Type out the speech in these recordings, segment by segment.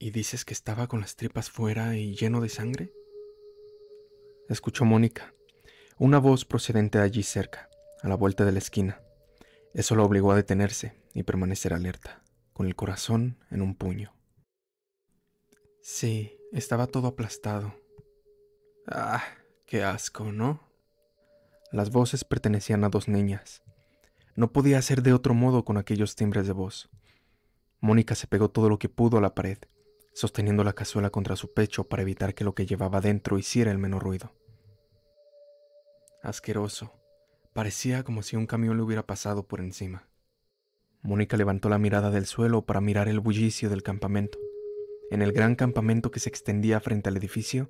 ¿Y dices que estaba con las tripas fuera y lleno de sangre? Escuchó Mónica, una voz procedente de allí cerca, a la vuelta de la esquina. Eso la obligó a detenerse y permanecer alerta, con el corazón en un puño. Sí, estaba todo aplastado. Ah, qué asco, ¿no? Las voces pertenecían a dos niñas. No podía ser de otro modo con aquellos timbres de voz. Mónica se pegó todo lo que pudo a la pared, sosteniendo la cazuela contra su pecho para evitar que lo que llevaba dentro hiciera el menor ruido. Asqueroso. Parecía como si un camión le hubiera pasado por encima. Mónica levantó la mirada del suelo para mirar el bullicio del campamento. En el gran campamento que se extendía frente al edificio,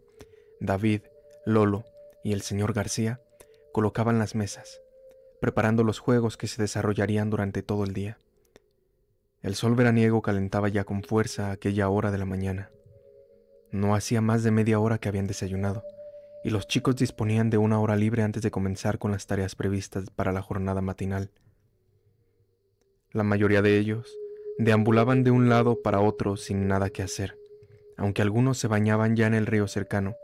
David, Lolo y el señor García colocaban las mesas, preparando los juegos que se desarrollarían durante todo el día. El sol veraniego calentaba ya con fuerza a aquella hora de la mañana. No hacía más de media hora que habían desayunado, y los chicos disponían de una hora libre antes de comenzar con las tareas previstas para la jornada matinal. La mayoría de ellos deambulaban de un lado para otro sin nada que hacer, aunque algunos se bañaban ya en el río cercano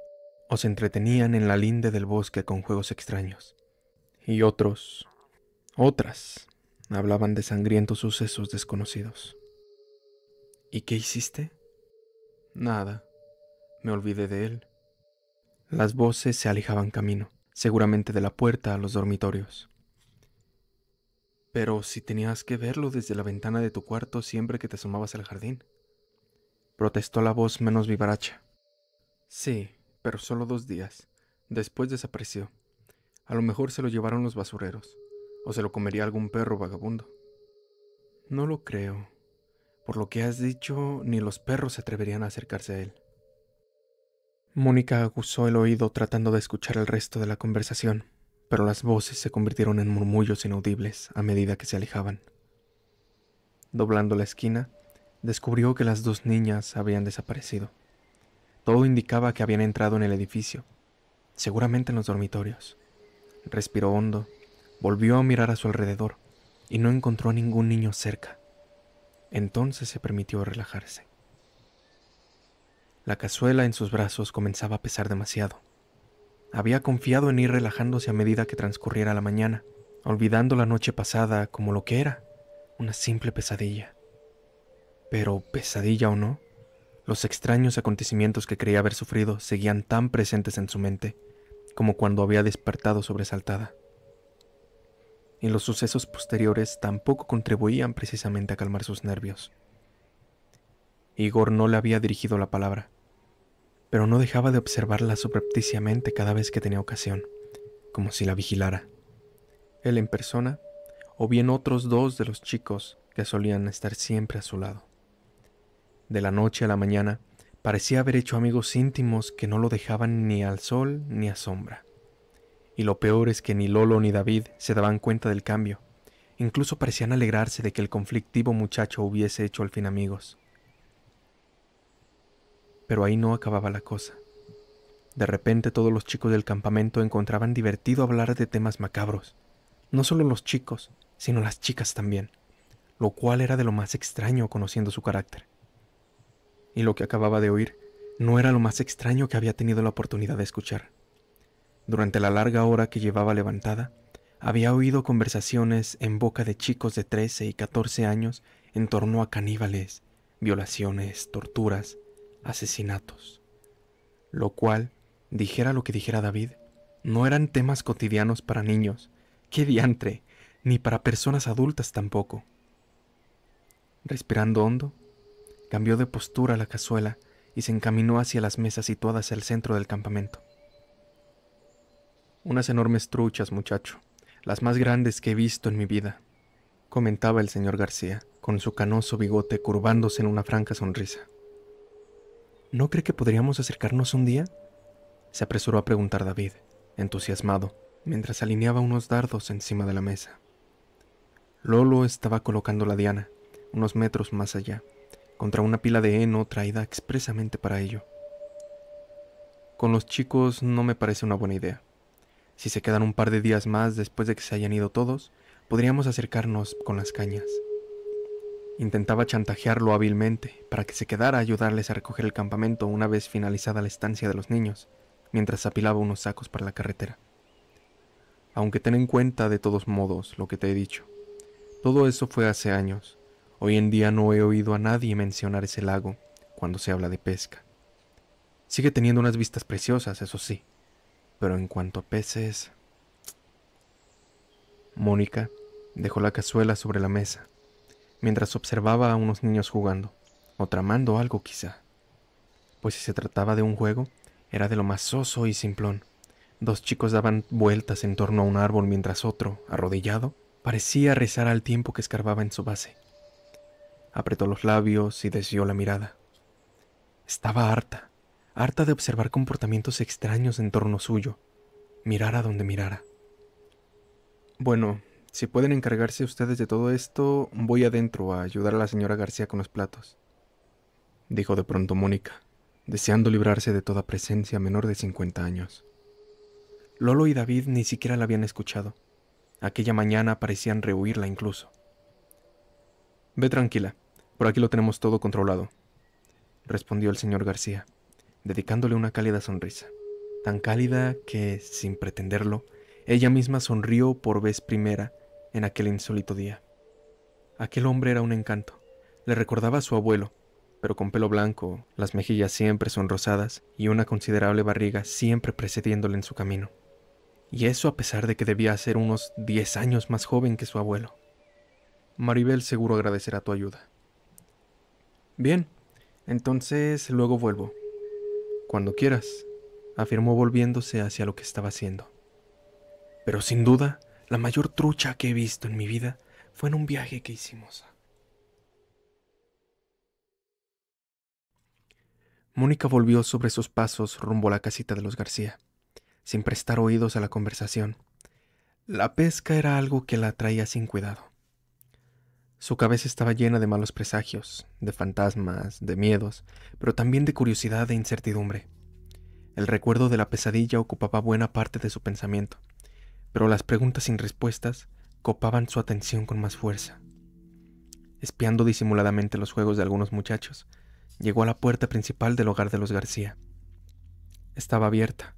o se entretenían en la linde del bosque con juegos extraños. Y otras, hablaban de sangrientos sucesos desconocidos. ¿Y qué hiciste? Nada, me olvidé de él. Las voces se alejaban camino, seguramente de la puerta a los dormitorios. Pero si tenías que verlo desde la ventana de tu cuarto siempre que te asomabas al jardín, protestó la voz menos vivaracha. Sí, pero solo 2 días. Después desapareció. A lo mejor se lo llevaron los basureros, o se lo comería algún perro vagabundo. No lo creo. Por lo que has dicho, ni los perros se atreverían a acercarse a él. Mónica aguzó el oído tratando de escuchar el resto de la conversación, pero las voces se convirtieron en murmullos inaudibles a medida que se alejaban. Doblando la esquina, descubrió que las dos niñas habían desaparecido. Todo indicaba que habían entrado en el edificio, seguramente en los dormitorios. Respiró hondo, volvió a mirar a su alrededor y no encontró a ningún niño cerca. Entonces se permitió relajarse. La cazuela en sus brazos comenzaba a pesar demasiado. Había confiado en ir relajándose a medida que transcurriera la mañana, olvidando la noche pasada como lo que era, una simple pesadilla. Pero, pesadilla o no, los extraños acontecimientos que creía haber sufrido seguían tan presentes en su mente como cuando había despertado sobresaltada. Y los sucesos posteriores tampoco contribuían precisamente a calmar sus nervios. Igor no le había dirigido la palabra, pero no dejaba de observarla subrepticiamente cada vez que tenía ocasión, como si la vigilara. Él en persona, o bien otros dos de los chicos que solían estar siempre a su lado. De la noche a la mañana, parecía haber hecho amigos íntimos que no lo dejaban ni al sol ni a sombra. Y lo peor es que ni Lolo ni David se daban cuenta del cambio. Incluso parecían alegrarse de que el conflictivo muchacho hubiese hecho al fin amigos. Pero ahí no acababa la cosa. De repente todos los chicos del campamento encontraban divertido hablar de temas macabros. No solo los chicos, sino las chicas también, lo cual era de lo más extraño conociendo su carácter. Y lo que acababa de oír no era lo más extraño que había tenido la oportunidad de escuchar. Durante la larga hora que llevaba levantada, había oído conversaciones en boca de chicos de 13 y 14 años en torno a caníbales, violaciones, torturas, asesinatos. Lo cual, dijera lo que dijera David, no eran temas cotidianos para niños, ¡qué diantre!, ni para personas adultas tampoco. Respirando hondo, cambió de postura la cazuela y se encaminó hacia las mesas situadas al centro del campamento. Unas enormes truchas, muchacho, las más grandes que he visto en mi vida, comentaba el señor García, con su canoso bigote curvándose en una franca sonrisa. ¿No cree que podríamos acercarnos un día?, se apresuró a preguntar David, entusiasmado, mientras alineaba unos dardos encima de la mesa. Lolo estaba colocando la diana, unos metros más allá, contra una pila de heno traída expresamente para ello. Con los chicos no me parece una buena idea. Si se quedan un par de días más después de que se hayan ido todos, podríamos acercarnos con las cañas. Intentaba chantajearlo hábilmente para que se quedara a ayudarles a recoger el campamento una vez finalizada la estancia de los niños, mientras apilaba unos sacos para la carretera. Aunque ten en cuenta de todos modos lo que te he dicho. Todo eso fue hace años. Hoy en día no he oído a nadie mencionar ese lago cuando se habla de pesca. Sigue teniendo unas vistas preciosas, eso sí, pero en cuanto a peces... Mónica dejó la cazuela sobre la mesa, mientras observaba a unos niños jugando, o tramando algo quizá. Pues si se trataba de un juego, era de lo más soso y simplón. Dos chicos daban vueltas en torno a un árbol mientras otro, arrodillado, parecía rezar al tiempo que escarbaba en su base. Apretó los labios y desvió la mirada. Estaba harta de observar comportamientos extraños en torno suyo, mirara donde mirara. Bueno, si pueden encargarse ustedes de todo esto, voy adentro a ayudar a la señora García con los platos, dijo de pronto Mónica, deseando librarse de toda presencia menor de 50 años. Lolo y David ni siquiera la habían escuchado. Aquella mañana parecían rehuirla incluso. Ve tranquila, por aquí lo tenemos todo controlado, respondió el señor García, dedicándole una cálida sonrisa, tan cálida que, sin pretenderlo, ella misma sonrió por vez primera en aquel insólito día. Aquel hombre era un encanto. Le recordaba a su abuelo, pero con pelo blanco, las mejillas siempre sonrosadas y una considerable barriga siempre precediéndole en su camino. Y eso a pesar de que debía ser unos 10 años más joven que su abuelo. Maribel seguro agradecerá tu ayuda. Bien, entonces luego vuelvo. Cuando quieras, afirmó volviéndose hacia lo que estaba haciendo. Pero sin duda, la mayor trucha que he visto en mi vida fue en un viaje que hicimos. Mónica volvió sobre sus pasos rumbo a la casita de los García, sin prestar oídos a la conversación. La pesca era algo que la atraía sin cuidado. Su cabeza estaba llena de malos presagios, de fantasmas, de miedos, pero también de curiosidad e incertidumbre. El recuerdo de la pesadilla ocupaba buena parte de su pensamiento, pero las preguntas sin respuestas copaban su atención con más fuerza. Espiando disimuladamente los juegos de algunos muchachos, llegó a la puerta principal del hogar de los García. Estaba abierta,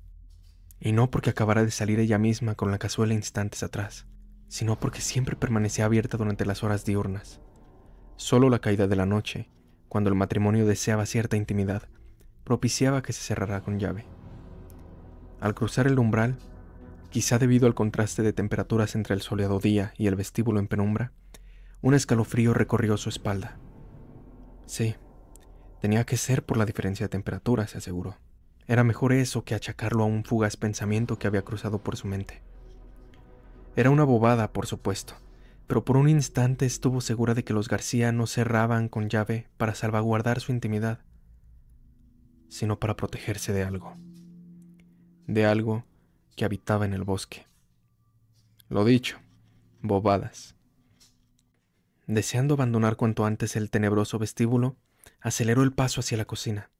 y no porque acabara de salir ella misma con la cazuela instantes atrás, sino porque siempre permanecía abierta durante las horas diurnas. Solo la caída de la noche, cuando el matrimonio deseaba cierta intimidad, propiciaba que se cerrara con llave. Al cruzar el umbral, quizá debido al contraste de temperaturas entre el soleado día y el vestíbulo en penumbra, un escalofrío recorrió su espalda. Sí, tenía que ser por la diferencia de temperatura, se aseguró. Era mejor eso que achacarlo a un fugaz pensamiento que había cruzado por su mente. Era una bobada, por supuesto, pero por un instante estuvo segura de que los García no cerraban con llave para salvaguardar su intimidad, sino para protegerse de algo que habitaba en el bosque. Lo dicho, bobadas. Deseando abandonar cuanto antes el tenebroso vestíbulo, aceleró el paso hacia la cocina.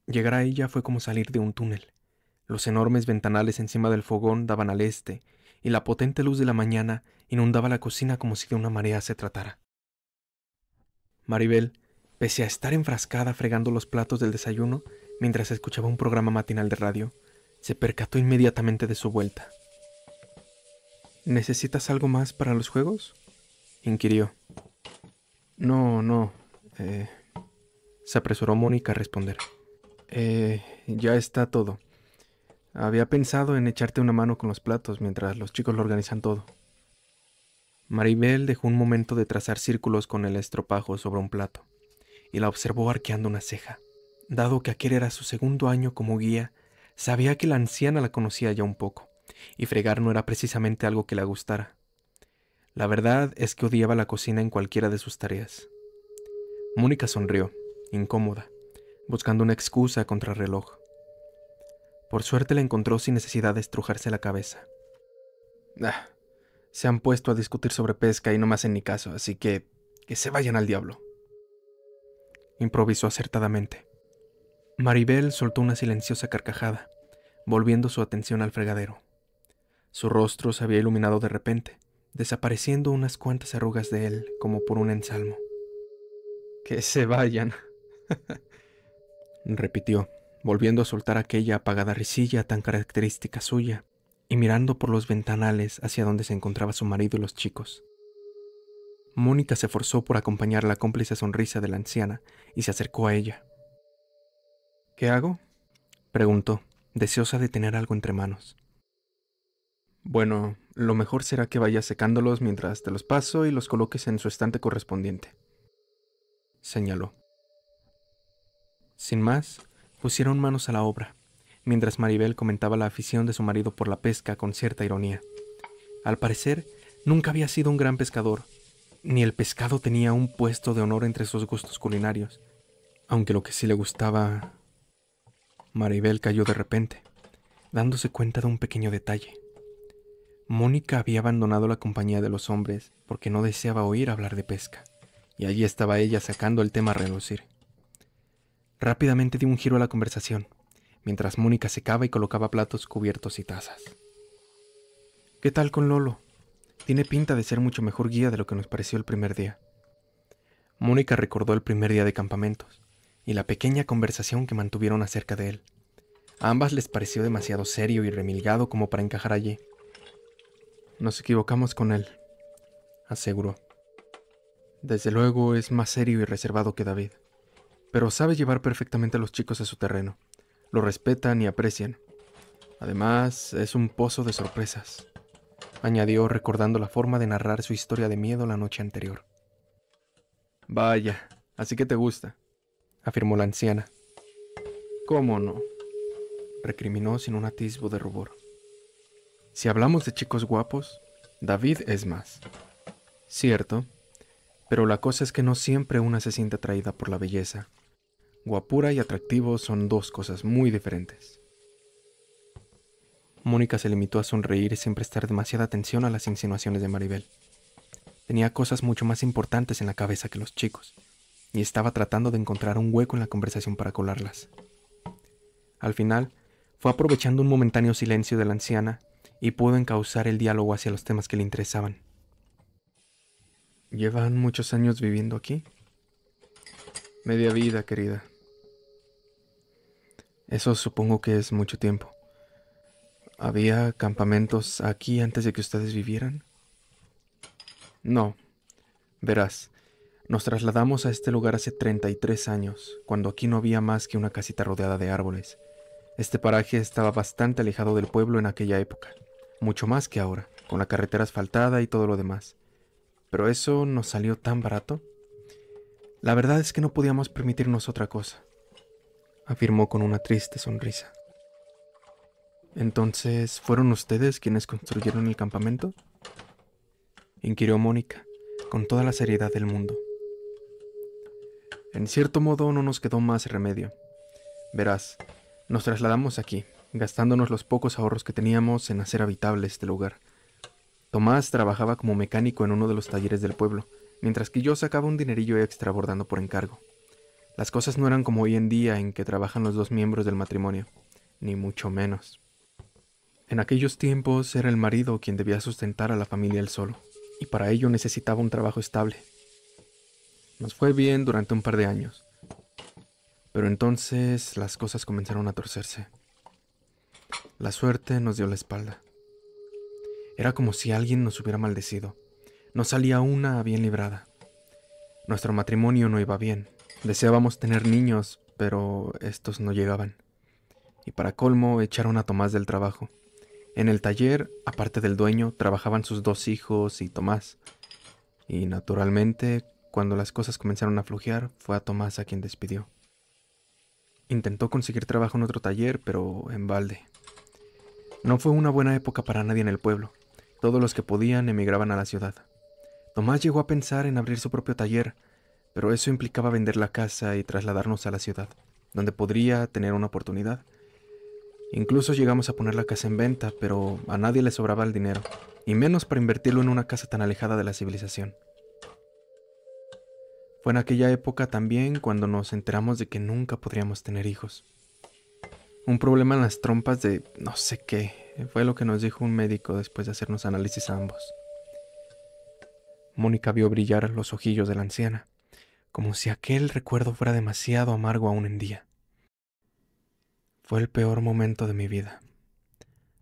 Llegar a ella fue como salir de un túnel. Los enormes ventanales encima del fogón daban al este, y la potente luz de la mañana inundaba la cocina como si de una marea se tratara. Maribel, pese a estar enfrascada fregando los platos del desayuno mientras escuchaba un programa matinal de radio, se percató inmediatamente de su vuelta. ¿Necesitas algo más para los juegos?, inquirió. No, se apresuró Mónica a responder. Ya está todo. Había pensado en echarte una mano con los platos mientras los chicos lo organizan todo. Maribel dejó un momento de trazar círculos con el estropajo sobre un plato, y la observó arqueando una ceja. Dado que aquel era su segundo año como guía, sabía que la anciana la conocía ya un poco, y fregar no era precisamente algo que le gustara. La verdad es que odiaba la cocina en cualquiera de sus tareas. Mónica sonrió, incómoda, buscando una excusa contra el reloj. Por suerte la encontró sin necesidad de estrujarse la cabeza. Se han puesto a discutir sobre pesca y no me hacen ni caso, así que se vayan al diablo. Improvisó acertadamente. Maribel soltó una silenciosa carcajada, volviendo su atención al fregadero. Su rostro se había iluminado de repente, desapareciendo unas cuantas arrugas de él como por un ensalmo. Que se vayan, repitió, volviendo a soltar aquella apagada risilla tan característica suya, y mirando por los ventanales hacia donde se encontraba su marido y los chicos. Mónica se esforzó por acompañar la cómplice sonrisa de la anciana y se acercó a ella. ¿Qué hago?, preguntó, deseosa de tener algo entre manos. Bueno, lo mejor será que vayas secándolos mientras te los paso y los coloques en su estante correspondiente, señaló. Sin más, pusieron manos a la obra, mientras Maribel comentaba la afición de su marido por la pesca con cierta ironía. Al parecer, nunca había sido un gran pescador, ni el pescado tenía un puesto de honor entre sus gustos culinarios, aunque lo que sí le gustaba... Maribel cayó de repente, dándose cuenta de un pequeño detalle. Mónica había abandonado la compañía de los hombres porque no deseaba oír hablar de pesca, y allí estaba ella sacando el tema a relucir. Rápidamente dio un giro a la conversación, mientras Mónica secaba y colocaba platos, cubiertos y tazas. ¿Qué tal con Lolo? Tiene pinta de ser mucho mejor guía de lo que nos pareció el primer día. Mónica recordó el primer día de campamentos y la pequeña conversación que mantuvieron acerca de él. A ambas les pareció demasiado serio y remilgado como para encajar allí. Nos equivocamos con él, aseguró. Desde luego es más serio y reservado que David, pero sabe llevar perfectamente a los chicos a su terreno. Lo respetan y aprecian. Además, es un pozo de sorpresas, añadió recordando la forma de narrar su historia de miedo la noche anterior. Vaya, así que te gusta, afirmó la anciana. ¿Cómo no?, recriminó sin un atisbo de rubor. Si hablamos de chicos guapos, David es más. Cierto, pero la cosa es que no siempre una se siente atraída por la belleza. Guapura y atractivo son dos cosas muy diferentes. Mónica se limitó a sonreír sin prestar demasiada atención a las insinuaciones de Maribel. Tenía cosas mucho más importantes en la cabeza que los chicos, y estaba tratando de encontrar un hueco en la conversación para colarlas. Al final, fue aprovechando un momentáneo silencio de la anciana y pudo encauzar el diálogo hacia los temas que le interesaban. ¿Llevan muchos años viviendo aquí? Media vida, querida. Eso supongo que es mucho tiempo. ¿Había campamentos aquí antes de que ustedes vivieran? No. Verás, nos trasladamos a este lugar hace 33 años, cuando aquí no había más que una casita rodeada de árboles. Este paraje estaba bastante alejado del pueblo en aquella época, mucho más que ahora, con la carretera asfaltada y todo lo demás. Pero eso nos salió tan barato. La verdad es que no podíamos permitirnos otra cosa, afirmó con una triste sonrisa. ¿Entonces fueron ustedes quienes construyeron el campamento?, inquirió Mónica, con toda la seriedad del mundo. En cierto modo no nos quedó más remedio. Verás, nos trasladamos aquí, gastándonos los pocos ahorros que teníamos en hacer habitable este lugar. Tomás trabajaba como mecánico en uno de los talleres del pueblo, mientras que yo sacaba un dinerillo extra bordando por encargo. Las cosas no eran como hoy en día en que trabajan los dos miembros del matrimonio, ni mucho menos. En aquellos tiempos era el marido quien debía sustentar a la familia él solo, y para ello necesitaba un trabajo estable. Nos fue bien durante un par de años, pero entonces las cosas comenzaron a torcerse. La suerte nos dio la espalda. Era como si alguien nos hubiera maldecido. No salía una bien librada. Nuestro matrimonio no iba bien. Deseábamos tener niños, pero estos no llegaban. Y para colmo, echaron a Tomás del trabajo. En el taller, aparte del dueño, trabajaban sus dos hijos y Tomás. Y naturalmente, cuando las cosas comenzaron a flojear, fue a Tomás a quien despidió. Intentó conseguir trabajo en otro taller, pero en balde. No fue una buena época para nadie en el pueblo. Todos los que podían emigraban a la ciudad. Tomás llegó a pensar en abrir su propio taller, pero eso implicaba vender la casa y trasladarnos a la ciudad, donde podría tener una oportunidad. Incluso llegamos a poner la casa en venta, pero a nadie le sobraba el dinero, y menos para invertirlo en una casa tan alejada de la civilización. Fue en aquella época también cuando nos enteramos de que nunca podríamos tener hijos. Un problema en las trompas de no sé qué, fue lo que nos dijo un médico después de hacernos análisis a ambos. Mónica vio brillar los ojillos de la anciana, como si aquel recuerdo fuera demasiado amargo aún en día. Fue el peor momento de mi vida.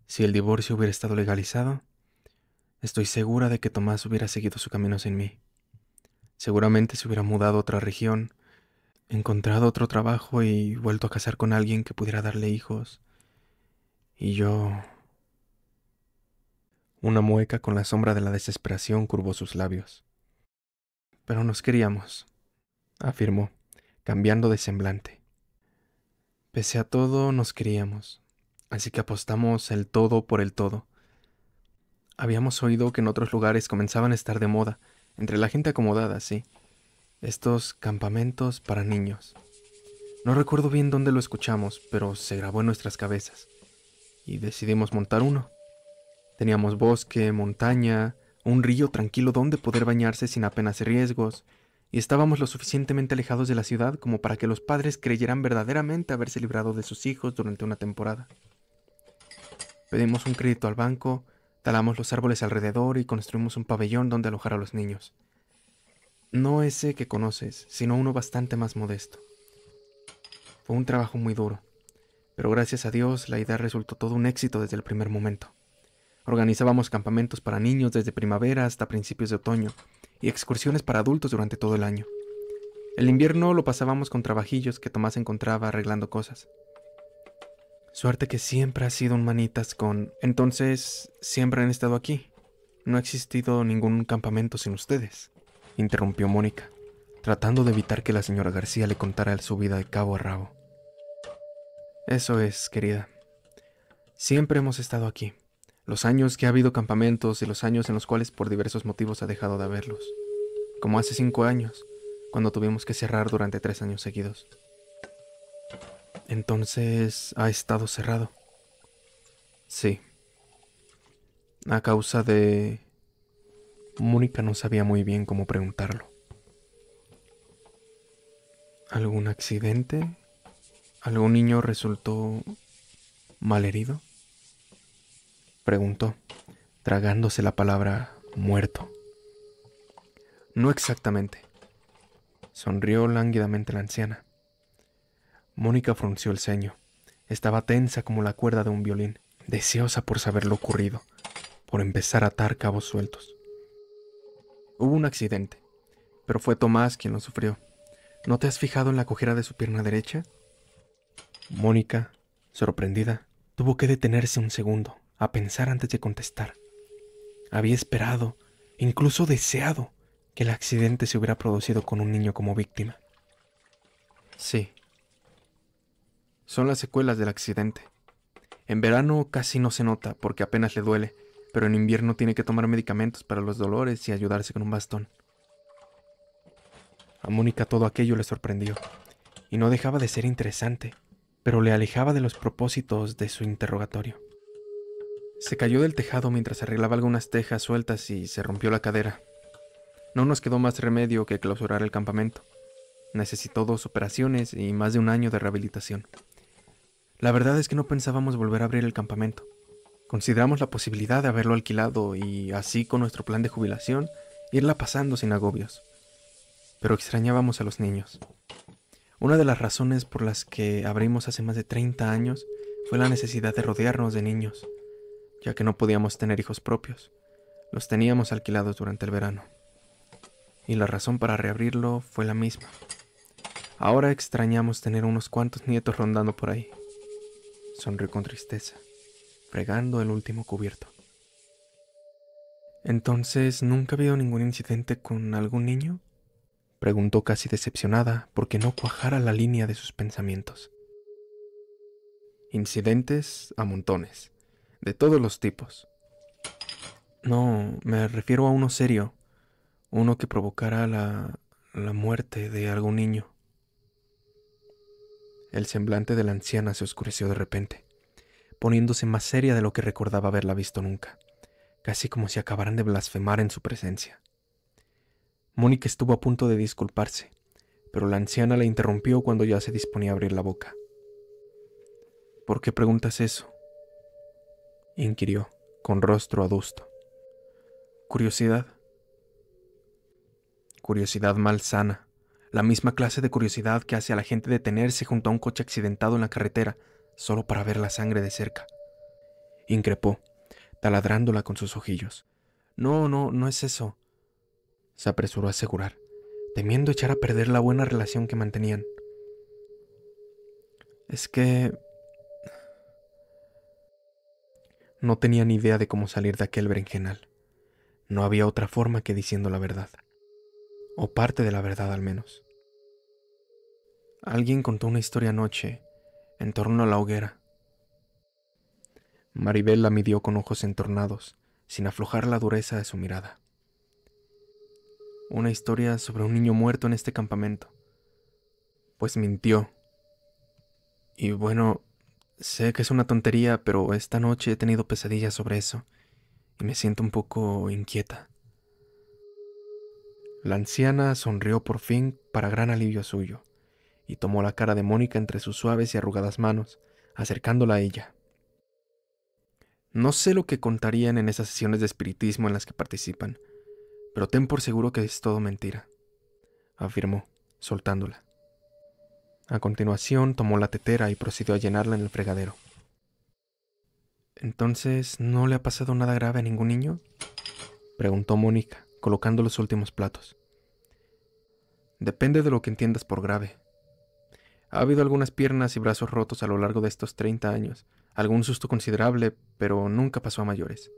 Si el divorcio hubiera estado legalizado, estoy segura de que Tomás hubiera seguido su camino sin mí. Seguramente se hubiera mudado a otra región, encontrado otro trabajo y vuelto a casar con alguien que pudiera darle hijos. Y yo... Una mueca con la sombra de la desesperación curvó sus labios. Pero nos queríamos, afirmó, cambiando de semblante. Pese a todo, nos queríamos, así que apostamos el todo por el todo. Habíamos oído que en otros lugares comenzaban a estar de moda, entre la gente acomodada, sí, estos campamentos para niños. No recuerdo bien dónde lo escuchamos, pero se grabó en nuestras cabezas, y decidimos montar uno. Teníamos bosque, montaña, un río tranquilo donde poder bañarse sin apenas riesgos, y estábamos lo suficientemente alejados de la ciudad como para que los padres creyeran verdaderamente haberse librado de sus hijos durante una temporada. Pedimos un crédito al banco, talamos los árboles alrededor y construimos un pabellón donde alojar a los niños. No ese que conoces, sino uno bastante más modesto. Fue un trabajo muy duro, pero gracias a Dios la idea resultó todo un éxito desde el primer momento. Organizábamos campamentos para niños desde primavera hasta principios de otoño y excursiones para adultos durante todo el año. El invierno lo pasábamos con trabajillos que Tomás encontraba arreglando cosas. Suerte que siempre ha sido un manitas con... Entonces, siempre han estado aquí. No ha existido ningún campamento sin ustedes, interrumpió Mónica, tratando de evitar que la señora García le contara su vida de cabo a rabo. Eso es, querida. Siempre hemos estado aquí. Los años que ha habido campamentos y los años en los cuales por diversos motivos ha dejado de haberlos. Como hace 5 años, cuando tuvimos que cerrar durante 3 años seguidos. Entonces, ¿ha estado cerrado? Sí. A causa de... Mónica no sabía muy bien cómo preguntarlo. ¿Algún accidente? ¿Algún niño resultó malherido? Preguntó, tragándose la palabra muerto. No exactamente. Sonrió lánguidamente la anciana. Mónica frunció el ceño. Estaba tensa como la cuerda de un violín, deseosa por saber lo ocurrido, por empezar a atar cabos sueltos. Hubo un accidente, pero fue Tomás quien lo sufrió. ¿No te has fijado en la cojera de su pierna derecha? Mónica, sorprendida, tuvo que detenerse un segundo, a pensar antes de contestar. Había esperado, incluso deseado, que el accidente se hubiera producido con un niño como víctima. Sí. Son las secuelas del accidente. En verano casi no se nota porque apenas le duele, pero en invierno tiene que tomar medicamentos para los dolores y ayudarse con un bastón. A Mónica todo aquello le sorprendió, y no dejaba de ser interesante, pero le alejaba de los propósitos de su interrogatorio. Se cayó del tejado mientras arreglaba algunas tejas sueltas y se rompió la cadera. No nos quedó más remedio que clausurar el campamento. Necesitó 2 operaciones y más de un año de rehabilitación. La verdad es que no pensábamos volver a abrir el campamento. Consideramos la posibilidad de haberlo alquilado y así con nuestro plan de jubilación irla pasando sin agobios. Pero extrañábamos a los niños. Una de las razones por las que abrimos hace más de 30 años fue la necesidad de rodearnos de niños, ya que no podíamos tener hijos propios. Los teníamos alquilados durante el verano. Y la razón para reabrirlo fue la misma. Ahora extrañamos tener unos cuantos nietos rondando por ahí. Sonrió con tristeza, fregando el último cubierto. ¿Entonces nunca ha habido ningún incidente con algún niño? Preguntó casi decepcionada porque no cuajara la línea de sus pensamientos. Incidentes a montones, de todos los tipos. No, me refiero a uno serio, uno que provocara la muerte de algún niño. El semblante de la anciana se oscureció de repente, poniéndose más seria de lo que recordaba haberla visto nunca, casi como si acabaran de blasfemar en su presencia. Mónica estuvo a punto de disculparse, pero la anciana la interrumpió cuando ya se disponía a abrir la boca. ¿Por qué preguntas eso?, inquirió, con rostro adusto. Curiosidad. Curiosidad malsana, la misma clase de curiosidad que hace a la gente detenerse junto a un coche accidentado en la carretera solo para ver la sangre de cerca. Increpó, taladrándola con sus ojillos. No es eso, se apresuró a asegurar, temiendo echar a perder la buena relación que mantenían. Es que no tenía ni idea de cómo salir de aquel berenjenal. No había otra forma que diciendo la verdad, o parte de la verdad al menos. Alguien contó una historia anoche, en torno a la hoguera. Maribel la midió con ojos entornados, sin aflojar la dureza de su mirada. Una historia sobre un niño muerto en este campamento. Pues mintió. Y bueno, sé que es una tontería, pero esta noche he tenido pesadillas sobre eso, y me siento un poco inquieta. La anciana sonrió por fin para gran alivio suyo, y tomó la cara de Mónica entre sus suaves y arrugadas manos, acercándola a ella. No sé lo que contarían en esas sesiones de espiritismo en las que participan, pero ten por seguro que es todo mentira, afirmó, soltándola. A continuación tomó la tetera y procedió a llenarla en el fregadero. ¿Entonces no le ha pasado nada grave a ningún niño?, preguntó Mónica, colocando los últimos platos. Depende de lo que entiendas por grave. Ha habido algunas piernas y brazos rotos a lo largo de estos 30 años, algún susto considerable, pero nunca pasó a mayores.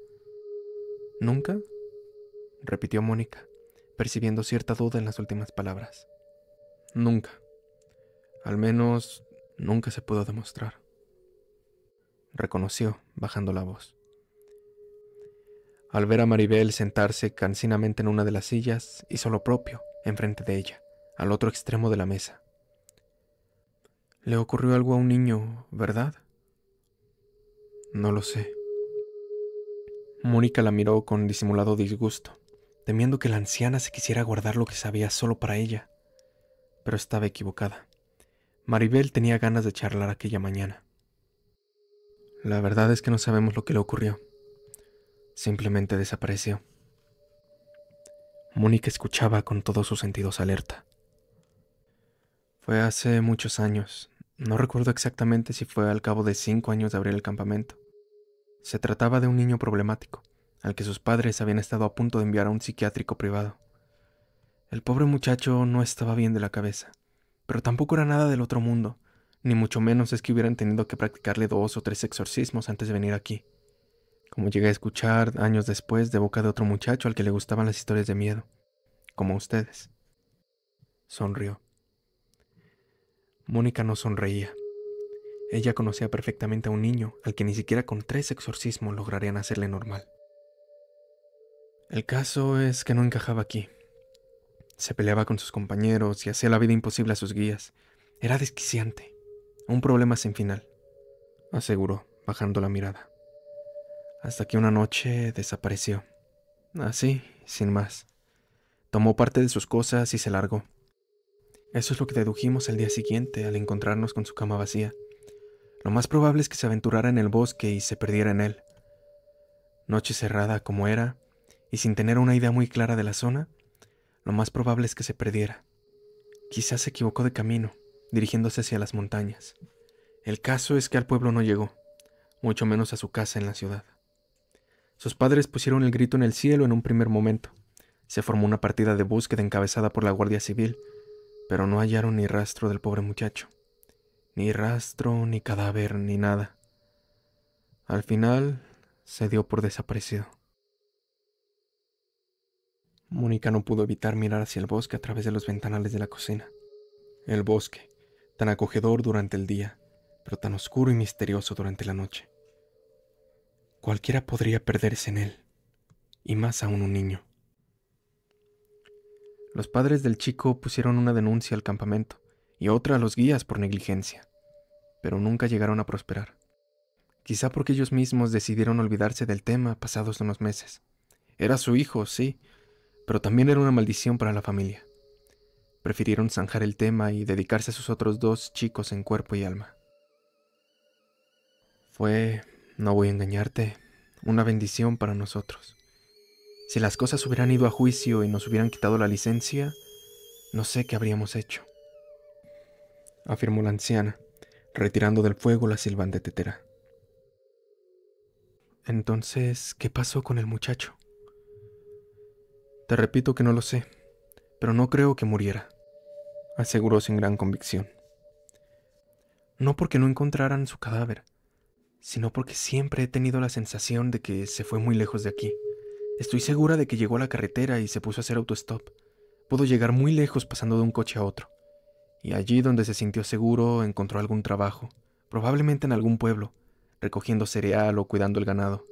¿Nunca?, repitió Mónica, percibiendo cierta duda en las últimas palabras. Nunca. Al menos nunca se pudo demostrar, reconoció, bajando la voz. Al ver a Maribel sentarse cansinamente en una de las sillas, hizo lo propio, enfrente de ella, al otro extremo de la mesa. Le ocurrió algo a un niño, ¿verdad? No lo sé. Mónica la miró con disimulado disgusto, temiendo que la anciana se quisiera guardar lo que sabía solo para ella. Pero estaba equivocada. Maribel tenía ganas de charlar aquella mañana. La verdad es que no sabemos lo que le ocurrió. Simplemente desapareció. Mónica escuchaba con todos sus sentidos alerta. Fue hace muchos años. No recuerdo exactamente si fue al cabo de 5 años de abrir el campamento. Se trataba de un niño problemático, al que sus padres habían estado a punto de enviar a un psiquiátrico privado. El pobre muchacho no estaba bien de la cabeza, pero tampoco era nada del otro mundo, ni mucho menos es que hubieran tenido que practicarle 2 o 3 exorcismos antes de venir aquí, como llegué a escuchar años después de boca de otro muchacho al que le gustaban las historias de miedo, como ustedes. Sonrió. Mónica no sonreía. Ella conocía perfectamente a un niño al que ni siquiera con 3 exorcismos lograrían hacerle normal. El caso es que no encajaba aquí. Se peleaba con sus compañeros y hacía la vida imposible a sus guías. Era desquiciante. Un problema sin final, aseguró, bajando la mirada. Hasta que una noche desapareció. Así, sin más. Tomó parte de sus cosas y se largó. Eso es lo que dedujimos al día siguiente al encontrarnos con su cama vacía. Lo más probable es que se aventurara en el bosque y se perdiera en él. Noche cerrada como era, y sin tener una idea muy clara de la zona, lo más probable es que se perdiera. Quizás se equivocó de camino, dirigiéndose hacia las montañas. El caso es que al pueblo no llegó, mucho menos a su casa en la ciudad. Sus padres pusieron el grito en el cielo en un primer momento. Se formó una partida de búsqueda encabezada por la Guardia Civil, pero no hallaron ni rastro del pobre muchacho. Ni rastro, ni cadáver, ni nada. Al final, se dio por desaparecido. Mónica no pudo evitar mirar hacia el bosque a través de los ventanales de la cocina. El bosque, tan acogedor durante el día, pero tan oscuro y misterioso durante la noche. Cualquiera podría perderse en él, y más aún un niño. Los padres del chico pusieron una denuncia al campamento y otra a los guías por negligencia, pero nunca llegaron a prosperar. Quizá porque ellos mismos decidieron olvidarse del tema pasados unos meses. Era su hijo, sí, pero también era una maldición para la familia. Prefirieron zanjar el tema y dedicarse a sus otros 2 chicos en cuerpo y alma. Fue, no voy a engañarte, una bendición para nosotros. Si las cosas hubieran ido a juicio y nos hubieran quitado la licencia, no sé qué habríamos hecho, afirmó la anciana, retirando del fuego la silbante tetera. Entonces, ¿qué pasó con el muchacho? Te repito que no lo sé, pero no creo que muriera, aseguró sin gran convicción. No porque no encontraran su cadáver, sino porque siempre he tenido la sensación de que se fue muy lejos de aquí. Estoy segura de que llegó a la carretera y se puso a hacer autostop. Pudo llegar muy lejos pasando de un coche a otro. Y allí donde se sintió seguro encontró algún trabajo, probablemente en algún pueblo, recogiendo cereal o cuidando el ganado.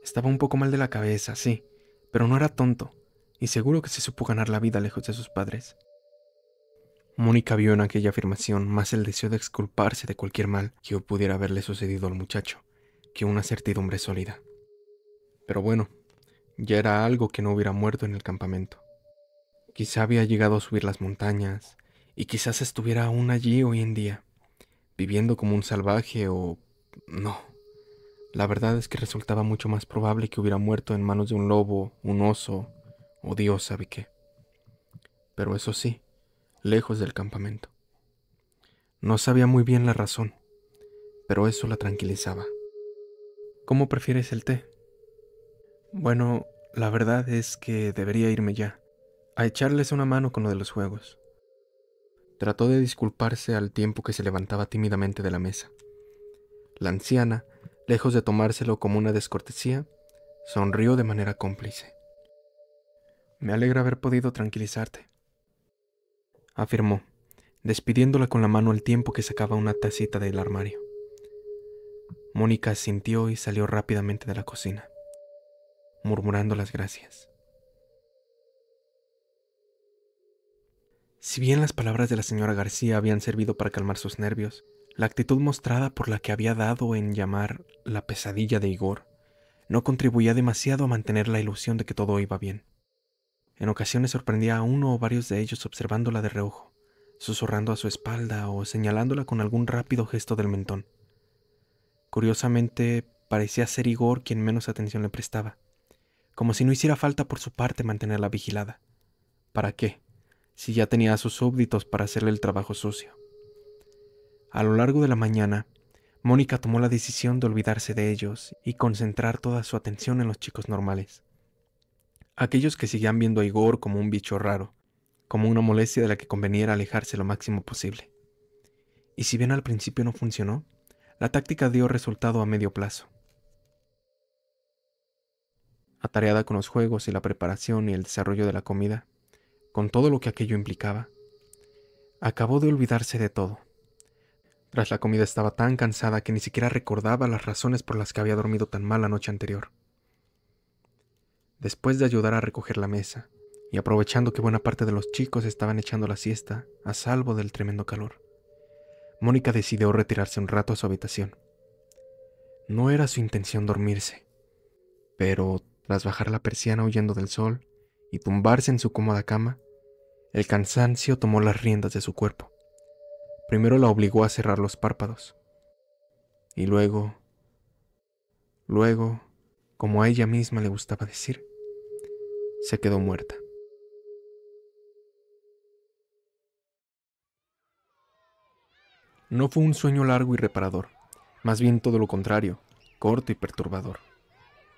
Estaba un poco mal de la cabeza, sí, pero no era tonto, y seguro que se supo ganar la vida lejos de sus padres. Mónica vio en aquella afirmación más el deseo de exculparse de cualquier mal que pudiera haberle sucedido al muchacho, que una certidumbre sólida. Pero bueno, ya era algo que no hubiera muerto en el campamento. Quizá había llegado a subir las montañas, y quizás estuviera aún allí hoy en día, viviendo como un salvaje o... no. La verdad es que resultaba mucho más probable que hubiera muerto en manos de un lobo, un oso, o Dios sabe qué. Pero eso sí, lejos del campamento. No sabía muy bien la razón, pero eso la tranquilizaba. ¿Cómo prefieres el té? Bueno, la verdad es que debería irme ya, a echarles una mano con lo de los juegos. Trató de disculparse al tiempo que se levantaba tímidamente de la mesa. La anciana, lejos de tomárselo como una descortesía, sonrió de manera cómplice. Me alegra haber podido tranquilizarte, afirmó, despidiéndola con la mano al tiempo que sacaba una tacita del armario. Mónica asintió y salió rápidamente de la cocina, murmurando las gracias. Si bien las palabras de la señora García habían servido para calmar sus nervios, la actitud mostrada por la que había dado en llamar la pesadilla de Igor no contribuía demasiado a mantener la ilusión de que todo iba bien. En ocasiones sorprendía a uno o varios de ellos observándola de reojo, susurrando a su espalda o señalándola con algún rápido gesto del mentón. Curiosamente, parecía ser Igor quien menos atención le prestaba, como si no hiciera falta por su parte mantenerla vigilada. ¿Para qué? Si ya tenía a sus súbditos para hacerle el trabajo sucio. A lo largo de la mañana, Mónica tomó la decisión de olvidarse de ellos y concentrar toda su atención en los chicos normales. Aquellos que seguían viendo a Igor como un bicho raro, como una molestia de la que conveniera alejarse lo máximo posible. Y si bien al principio no funcionó, la táctica dio resultado a medio plazo. Atareada con los juegos y la preparación y el desarrollo de la comida, con todo lo que aquello implicaba, acabó de olvidarse de todo. Tras la comida estaba tan cansada que ni siquiera recordaba las razones por las que había dormido tan mal la noche anterior. Después de ayudar a recoger la mesa, y aprovechando que buena parte de los chicos estaban echando la siesta a salvo del tremendo calor, Mónica decidió retirarse un rato a su habitación. No era su intención dormirse, pero tras bajar la persiana huyendo del sol y tumbarse en su cómoda cama, el cansancio tomó las riendas de su cuerpo. Primero la obligó a cerrar los párpados, y luego, como a ella misma le gustaba decir, se quedó muerta. No fue un sueño largo y reparador, más bien todo lo contrario, corto y perturbador.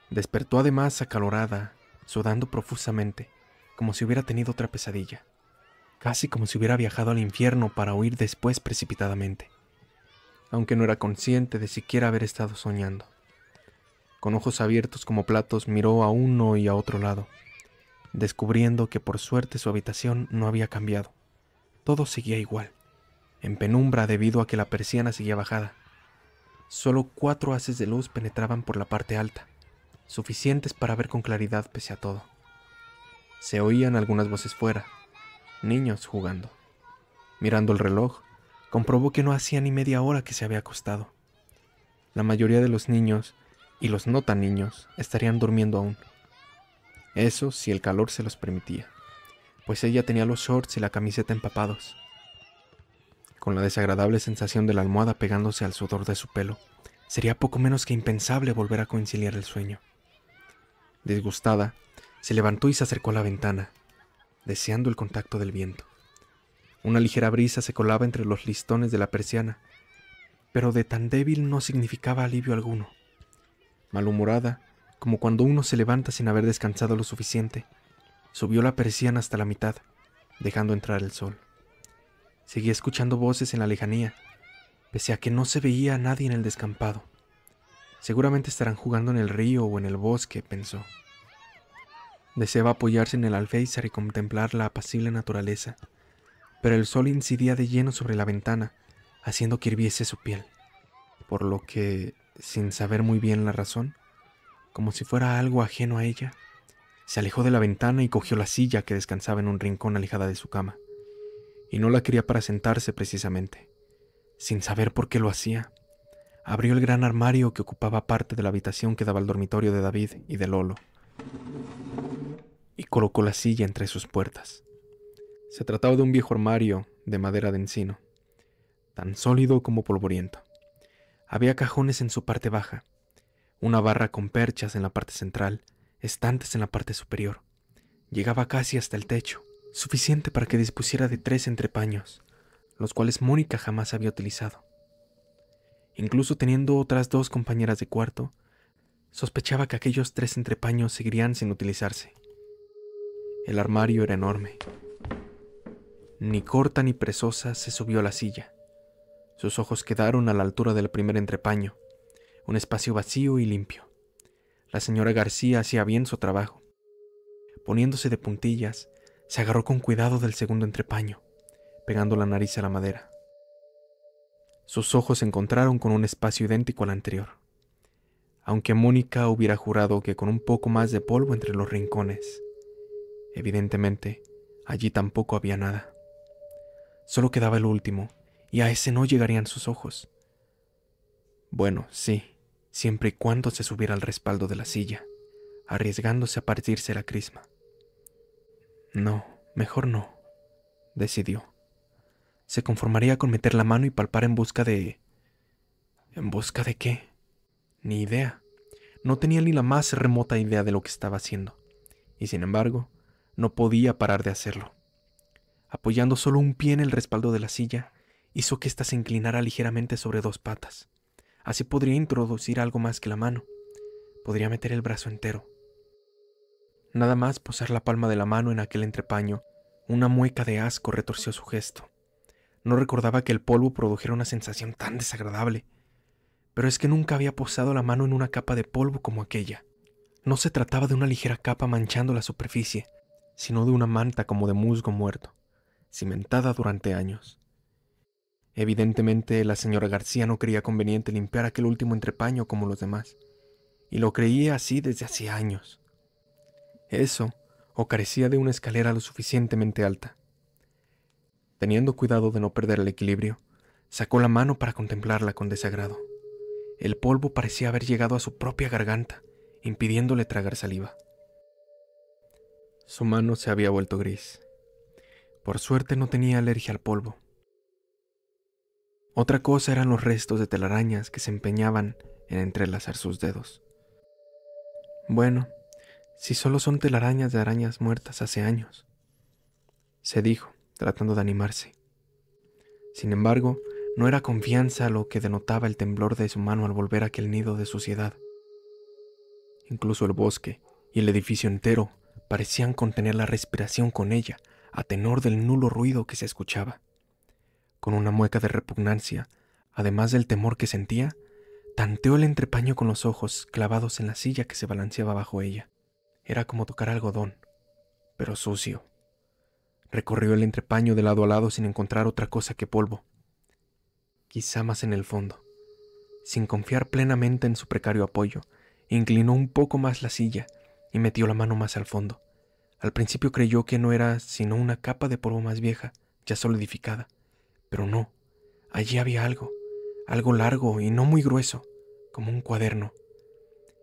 Despertó además acalorada, sudando profusamente, como si hubiera tenido otra pesadilla, casi como si hubiera viajado al infierno para huir después precipitadamente, aunque no era consciente de siquiera haber estado soñando. Con ojos abiertos como platos miró a uno y a otro lado, descubriendo que por suerte su habitación no había cambiado. Todo seguía igual, en penumbra debido a que la persiana seguía bajada. Solo 4 haces de luz penetraban por la parte alta, suficientes para ver con claridad pese a todo. Se oían algunas voces fuera, niños jugando. Mirando el reloj, comprobó que no hacía ni media hora que se había acostado. La mayoría de los niños, y los no tan niños, estarían durmiendo aún. Eso si el calor se los permitía, pues ella tenía los shorts y la camiseta empapados. Con la desagradable sensación de la almohada pegándose al sudor de su pelo, sería poco menos que impensable volver a conciliar el sueño. Disgustada, se levantó y se acercó a la ventana, deseando el contacto del viento, Una ligera brisa se colaba entre los listones de la persiana, pero de tan débil no significaba alivio alguno. Malhumorada, como cuando uno se levanta sin haber descansado lo suficiente, subió la persiana hasta la mitad, dejando entrar el sol. Seguía escuchando voces en la lejanía, pese a que no se veía a nadie en el descampado. Seguramente estarán jugando en el río o en el bosque, pensó. Deseaba apoyarse en el alféizar y contemplar la apacible naturaleza, pero el sol incidía de lleno sobre la ventana, haciendo que hirviese su piel, por lo que, sin saber muy bien la razón, como si fuera algo ajeno a ella, se alejó de la ventana y cogió la silla que descansaba en un rincón alejada de su cama. Y no la quería para sentarse precisamente. Sin saber por qué lo hacía, abrió el gran armario que ocupaba parte de la habitación que daba al dormitorio de David y de Lolo, y colocó la silla entre sus puertas. Se trataba de un viejo armario de madera de encino, tan sólido como polvoriento. Había cajones en su parte baja, una barra con perchas en la parte central, estantes en la parte superior. Llegaba casi hasta el techo, suficiente para que dispusiera de 3 entrepaños, los cuales Mónica jamás había utilizado. Incluso teniendo otras 2 compañeras de cuarto, sospechaba que aquellos 3 entrepaños seguirían sin utilizarse. El armario era enorme. Ni corta ni perezosa se subió a la silla. Sus ojos quedaron a la altura del primer entrepaño, un espacio vacío y limpio. La señora García hacía bien su trabajo. Poniéndose de puntillas, se agarró con cuidado del segundo entrepaño, pegando la nariz a la madera. Sus ojos se encontraron con un espacio idéntico al anterior, aunque Mónica hubiera jurado que con un poco más de polvo entre los rincones. Evidentemente, allí tampoco había nada. Solo quedaba el último, y a ese no llegarían sus ojos. Bueno, sí, siempre y cuando se subiera al respaldo de la silla, arriesgándose a partirse la crisma. No, mejor no, decidió. Se conformaría con meter la mano y palpar en busca de... ¿En busca de qué? Ni idea. No tenía ni la más remota idea de lo que estaba haciendo, y sin embargo, no podía parar de hacerlo. Apoyando solo un pie en el respaldo de la silla, hizo que ésta se inclinara ligeramente sobre 2 patas. Así podría introducir algo más que la mano. Podría meter el brazo entero. Nada más posar la palma de la mano en aquel entrepaño, una mueca de asco retorció su gesto. No recordaba que el polvo produjera una sensación tan desagradable, pero es que nunca había posado la mano en una capa de polvo como aquella. No se trataba de una ligera capa manchando la superficie, sino de una manta como de musgo muerto, cimentada durante años. Evidentemente, la señora García no creía conveniente limpiar aquel último entrepaño como los demás, y lo creía así desde hacía años. Eso, o carecía de una escalera lo suficientemente alta. Teniendo cuidado de no perder el equilibrio, sacó la mano para contemplarla con desagrado. El polvo parecía haber llegado a su propia garganta, impidiéndole tragar saliva. Su mano se había vuelto gris. Por suerte no tenía alergia al polvo. Otra cosa eran los restos de telarañas que se empeñaban en entrelazar sus dedos. Bueno, si solo son telarañas de arañas muertas hace años, se dijo, tratando de animarse. Sin embargo, no era confianza lo que denotaba el temblor de su mano al volver a aquel nido de suciedad. Incluso el bosque y el edificio entero parecían contener la respiración con ella, a tenor del nulo ruido que se escuchaba. Con una mueca de repugnancia, además del temor que sentía, tanteó el entrepaño con los ojos clavados en la silla que se balanceaba bajo ella. Era como tocar algodón, pero sucio. Recorrió el entrepaño de lado a lado sin encontrar otra cosa que polvo. Quizá más en el fondo. Sin confiar plenamente en su precario apoyo, inclinó un poco más la silla y metió la mano más al fondo. Al principio creyó que no era sino una capa de polvo más vieja, ya solidificada. Pero no, allí había algo largo y no muy grueso, como un cuaderno.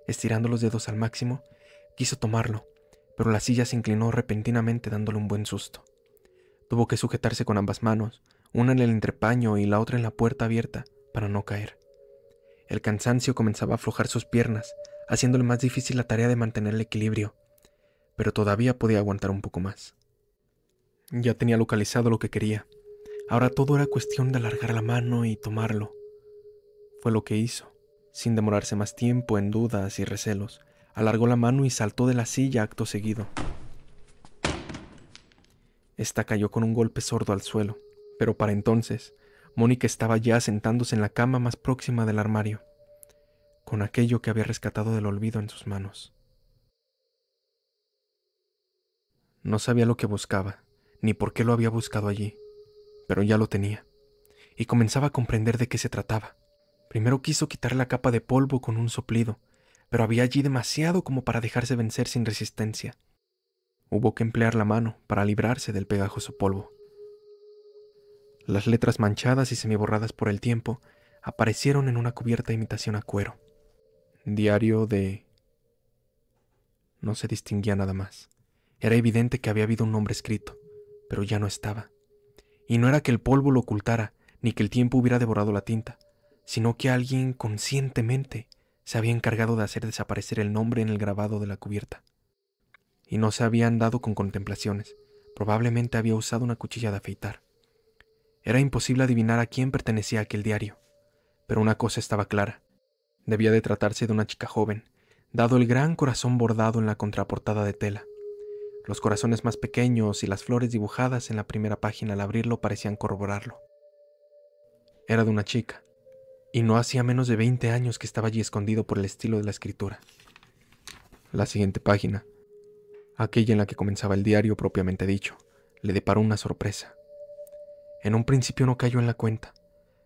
Estirando los dedos al máximo, quiso tomarlo, pero la silla se inclinó repentinamente dándole un buen susto. Tuvo que sujetarse con ambas manos, una en el entrepaño y la otra en la puerta abierta, para no caer. El cansancio comenzaba a aflojar sus piernas, haciéndole más difícil la tarea de mantener el equilibrio, pero todavía podía aguantar un poco más. Ya tenía localizado lo que quería. Ahora todo era cuestión de alargar la mano y tomarlo. Fue lo que hizo. Sin demorarse más tiempo en dudas y recelos, alargó la mano y saltó de la silla acto seguido. Esta cayó con un golpe sordo al suelo, pero para entonces, Mónica estaba ya sentándose en la cama más próxima del armario, con aquello que había rescatado del olvido en sus manos. No sabía lo que buscaba, ni por qué lo había buscado allí, pero ya lo tenía, y comenzaba a comprender de qué se trataba. Primero quiso quitar la capa de polvo con un soplido, pero había allí demasiado como para dejarse vencer sin resistencia. Hubo que emplear la mano para librarse del pegajoso polvo. Las letras manchadas y semiborradas por el tiempo aparecieron en una cubierta imitación a cuero. Diario de... No se distinguía nada más. Era evidente que había habido un nombre escrito, pero ya no estaba. Y no era que el polvo lo ocultara, ni que el tiempo hubiera devorado la tinta, sino que alguien conscientemente se había encargado de hacer desaparecer el nombre en el grabado de la cubierta. Y no se había andado con contemplaciones. Probablemente había usado una cuchilla de afeitar. Era imposible adivinar a quién pertenecía aquel diario, pero una cosa estaba clara. Debía de tratarse de una chica joven, dado el gran corazón bordado en la contraportada de tela. Los corazones más pequeños y las flores dibujadas en la primera página al abrirlo parecían corroborarlo. Era de una chica, y no hacía menos de 20 años que estaba allí escondido por el estilo de la escritura. La siguiente página, aquella en la que comenzaba el diario propiamente dicho, le deparó una sorpresa. En un principio no cayó en la cuenta,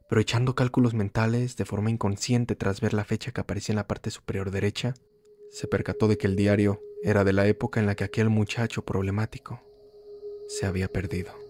pero echando cálculos mentales de forma inconsciente tras ver la fecha que aparecía en la parte superior derecha, se percató de que el diario era de la época en la que aquel muchacho problemático se había perdido.